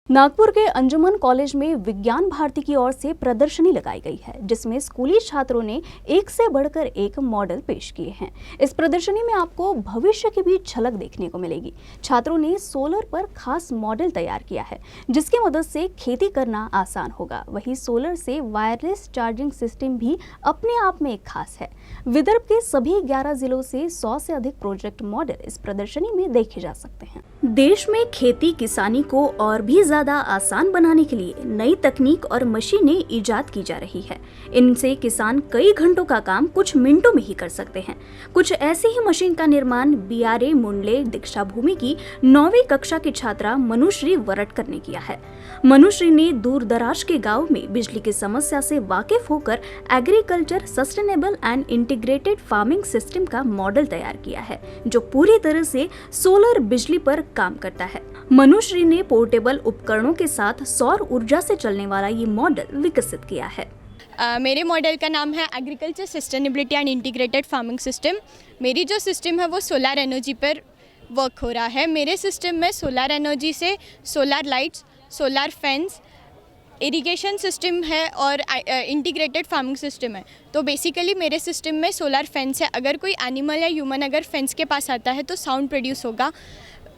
नागपुर के अंजुमन कॉलेज में विज्ञान भारती की ओर से प्रदर्शनी लगाई गई है, जिसमें स्कूली छात्रों ने एक से बढ़कर एक मॉडल पेश किए हैं। इस प्रदर्शनी में आपको भविष्य की भी झलक देखने को मिलेगी। छात्रों ने सोलर पर खास मॉडल तैयार किया है, जिसकी मदद से खेती करना आसान होगा। वहीं सोलर से वायरलेस चार्जिंग सिस्टम भी अपने आप में एक खास है। विदर्भ के सभी 11 जिलों से 100 से अधिक प्रोजेक्ट मॉडल इस प्रदर्शनी में देखे जा सकते हैं। देश में खेती किसानी को और भी ज्यादा आसान बनाने के लिए नई तकनीक और मशीनें इजाद की जा रही है। इनसे किसान कई घंटों का काम कुछ मिनटों में ही कर सकते हैं। कुछ ऐसी ही मशीन का निर्माण बीआरए मुंडले दीक्षा भूमि की 9वीं कक्षा की छात्रा मनुश्री वरटकर ने किया है। मनुश्री ने दूर दराज के गांव में बिजली की समस्या से वाकिफ होकर agriculture sustainable and integrated farming system का मॉडल तैयार किया है, जो पूरी तरह से सोलर बिजली पर काम करता है। मनुश्री ने पोर्टेबल उपकरणों के साथ सौर ऊर्जा से चलने वाला ये मॉडल विकसित किया है। मेरे मॉडल का नाम है agriculture sustainability and integrated farming system. मेरी जो सिस्टम है वो सोलर एनर्जी पर वर्क हो रहा है। मेरे सिस्टम में सोलर एनर्जी से solar lights, solar fans, irrigation system है और इंटीग्रेटेड फार्मिंग सिस्टम है। तो बेसिकली मेरे सिस्टम में सोलर फेंस है। अगर कोई एनिमल या ह्यूमन अगर फेंस के पास आता है तो साउंड प्रोड्यूस होगा।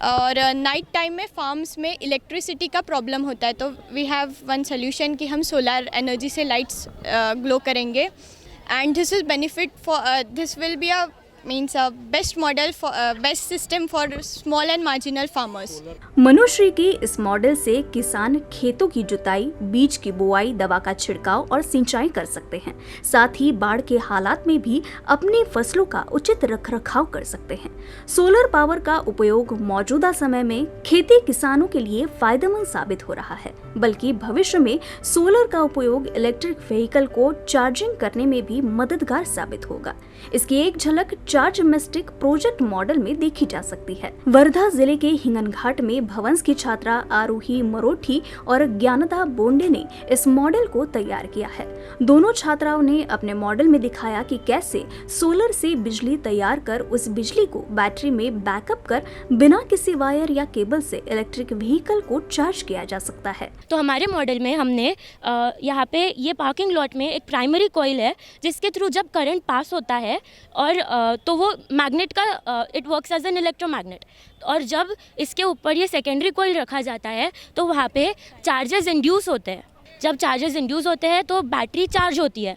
और नाइट टाइम में फार्म्स में इलेक्ट्रिसिटी का प्रॉब्लम होता है, तो वी हैव वन सोल्यूशन कि हम सोलर एनर्जी से लाइट्स ग्लो करेंगे। And this is benefit for this will be a means a best model for best system for small and marginal farmers। Manushree की इस मॉडल से किसान खेतों की जुताई, बीज की बुआई, दवा का छिड़काव और सिंचाई कर सकते हैं। साथ ही बाढ़ के हालात में भी अपनी फसलों का उचित रखरखाव कर सकते हैं। सोलर पावर का उपयोग मौजूदा समय में खेती किसानों के लिए फायदेमंद साबित हो रहा है, बल्कि भविष्य में सोलर का उपयोग इलेक्ट्रिक व्हीकल को चार्जिंग करने में भी मददगार साबित होगा। इसकी एक झलक चार्ज मिस्टिक प्रोजेक्ट मॉडल में देखी जा सकती है। वर्धा जिले के हिंगनघाट में भवंस की छात्रा आरूही मरोठी और ज्ञानदा बोंडे ने इस मॉडल को तैयार किया है। दोनों छात्राओं ने अपने मॉडल में दिखाया कि कैसे सोलर से बिजली तैयार कर उस बिजली को बैटरी में बैकअप कर बिना किसी वायर या केबल से इलेक्ट्रिक व्हीकल को चार्ज किया जा सकता है। तो हमारे मॉडल में हमने यहाँ पे ये पार्किंग लॉट में एक प्राइमरी कॉइल है, जिसके थ्रू जब करंट पास होता है और तो वो मैग्नेट का it works as an electromagnet, और जब इसके ऊपर ये सेकेंडरी कॉइल रखा जाता है तो वहाँ पे चार्जेस इंड्यूस होते हैं। जब चार्जेस इंड्यूस होते हैं तो बैटरी चार्ज होती है।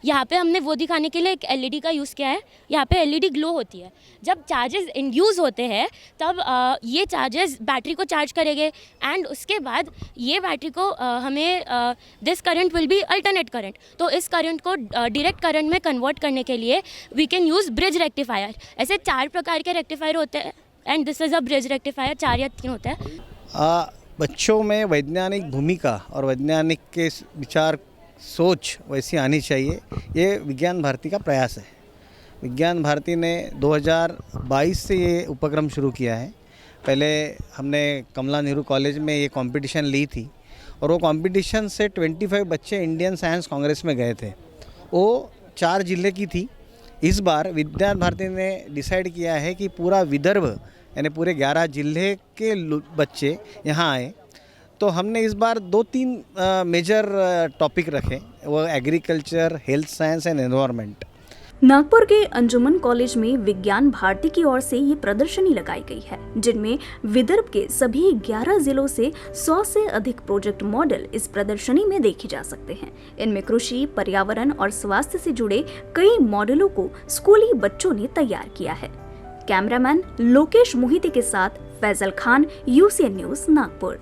यहाँ पे हमने वो दिखाने के लिए एक एलईडी का यूज़ किया है। यहाँ पे एलईडी ग्लो होती है। जब चार्जेस इंड्यूस होते हैं तब ये चार्जेस बैटरी को चार्ज करेंगे एंड उसके बाद ये बैटरी को हमें this current will be alternate current. तो इस करंट को डायरेक्ट करंट में कन्वर्ट करने के लिए we can use bridge rectifier. ऐसे 4 प्रकार के रेक्टिफायर होते हैं and this is a bridge rectifier. 4 या 3 होते हैं। बच्चों में वैज्ञानिक भूमिका और वैज्ञानिक के विचार सोच वैसी आनी चाहिए, ये विज्ञान भारती का प्रयास है। विज्ञान भारती ने 2022 से ये उपक्रम शुरू किया है। पहले हमने कमला नेहरू कॉलेज में ये कंपटीशन ली थी और वो कंपटीशन से 25 बच्चे इंडियन साइंस कांग्रेस में गए थे। वो 4 जिले की थी। इस बार विज्ञान भारती ने डिसाइड किया है कि पूरा विदर्भ यानी पूरे 11 जिले के बच्चे यहाँ आए। तो हमने इस बार 2-3 मेजर टॉपिक रखे, वो agriculture, health science and environment. Nagpur के अंजुमन कॉलेज में विज्ञान भारती की ओर से ये प्रदर्शनी लगाई गई है, जिनमें विदर्भ के सभी 11 जिलों से 100 से अधिक प्रोजेक्ट मॉडल इस प्रदर्शनी में देखे जा सकते हैं। इनमें कृषि, पर्यावरण और स्वास्थ्य से जुड़े कई मॉडलों को स्कूली बच्चों ने तैयार किया है। कैमरामैन लोकेश मोहिते के साथ फैजल खान, UCN न्यूज़, नागपुर।